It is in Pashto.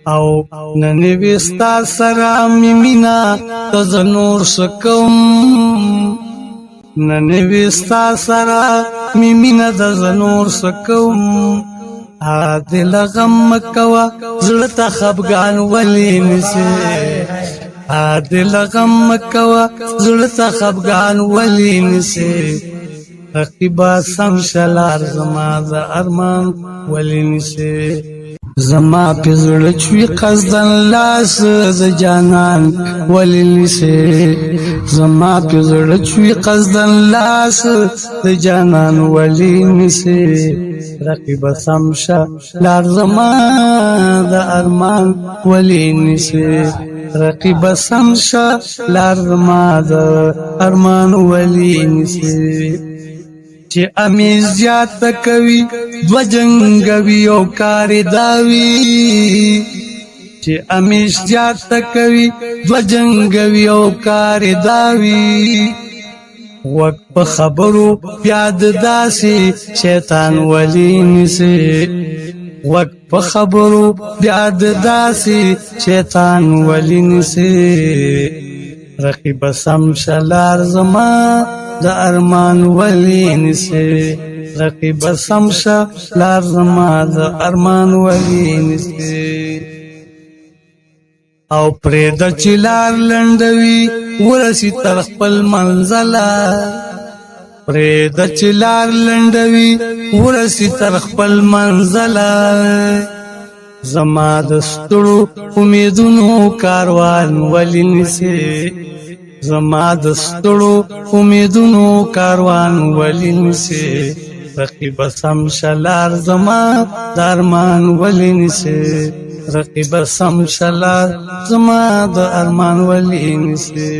او ننوی ستا سرا می مینا تز نور سکم ننوی ستا سرا می مینا تز نور سکم دل غم مکوا زړه خفګان ولی نسی دل غم مکوا زړه خفګان ولی نسی رقیبا سم شلار زما د ارمان ولی نسی زما پزړه چوي قصدن لاس ز جانان ولی نسی زما پزړه چوي قصدن لاس ز جانان ولی نسی رقیب سمشا لار زما د ارمان ولی نسی رقیب سمشا لار زما د ارمان ولی نسی چې امیز زیات کوي دو جنگوي او کار داوي چې امیز زیات کوي دو جنگوي او کار داوي وقت په خبرو یاد داسي شیطان ولی نسی وقت په خبرو یاد داسي شیطان ولی نسی رقیب سم شلار زما د ارمان ولی نسی رقیب سم شلار زما د ارمان ولی نسی او پرې د چلار لنډوي ورسی تر خپل منزله پرې د چلار لنډوي ورسی تر خپل منزله زما د ستړو امیدونو کاروان ولی نسی زما د ستړو امیدونو کاروان ولی نسی رقیب سم شلار زما د ارمان ولی نسی رقیب سم شلار زما د ارمان ولی نسی